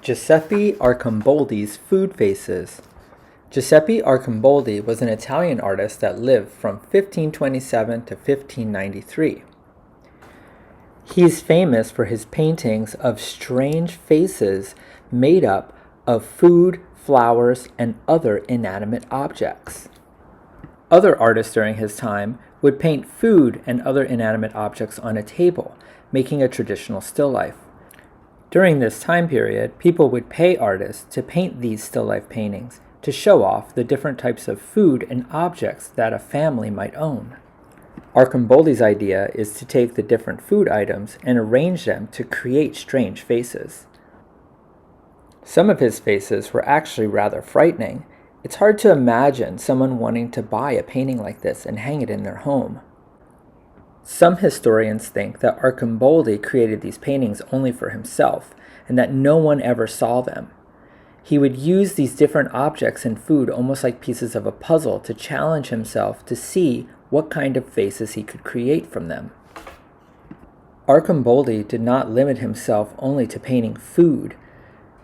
Giuseppe Archimboldi's Food Faces. Giuseppe Archimboldi was an Italian artist that lived from 1527 to 1593. He is famous for his paintings of strange faces made up of food, flowers, and other inanimate objects. Other artists during his time would paint food and other inanimate objects on a table, making a traditional still life. During this time period, people would pay artists to paint these still life paintings to show off the different types of food and objects that a family might own. Archimboldi's idea is to take the different food items and arrange them to create strange faces. Some of his faces were actually rather frightening. It's hard to imagine someone wanting to buy a painting like this and hang it in their home. Some historians think that Archimboldi created these paintings only for himself, and that no one ever saw them. He would use these different objects and food almost like pieces of a puzzle to challenge himself to see what kind of faces he could create from them. Archimboldi did not limit himself only to painting food.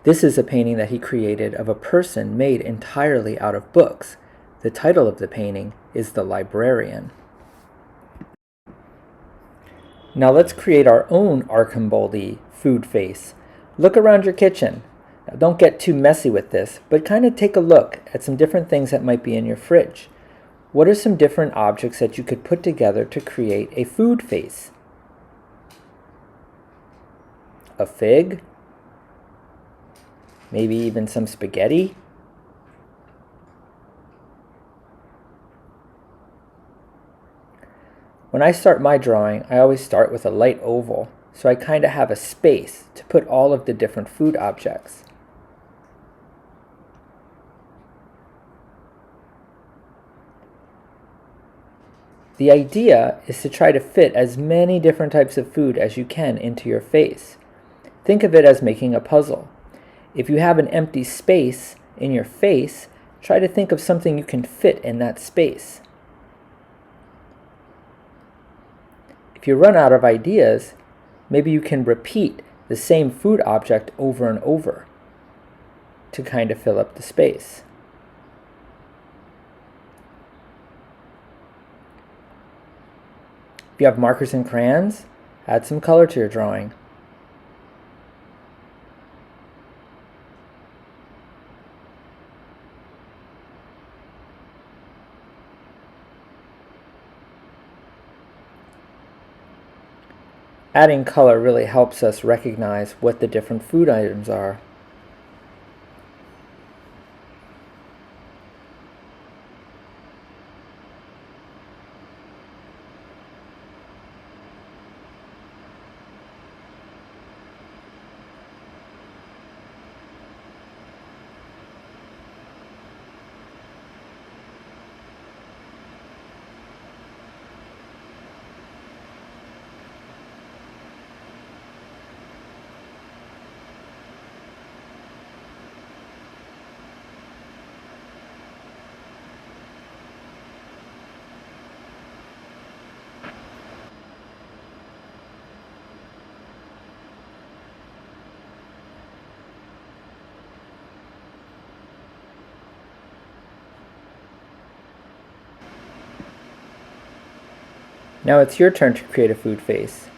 This is a painting that he created of a person made entirely out of books. The title of the painting is The Librarian. Now let's create our own Archimboldi food face. Look around your kitchen. Now don't get too messy with this, but kind of take a look at some different things that might be in your fridge. What are some different objects that you could put together to create a food face? A fig? Maybe even some spaghetti? When I start my drawing, I always start with a light oval, so I kind of have a space to put all of the different food objects. The idea is to try to fit as many different types of food as you can into your face. Think of it as making a puzzle. If you have an empty space in your face, try to think of something you can fit in that space. If you run out of ideas, maybe you can repeat the same food object over and over to kind of fill up the space. If you have markers and crayons, add some color to your drawing. Adding color really helps us recognize what the different food items are. Now it's your turn to create a food face.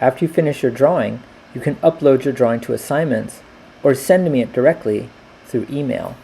After you finish your drawing, you can upload your drawing to assignments or send me it directly through email.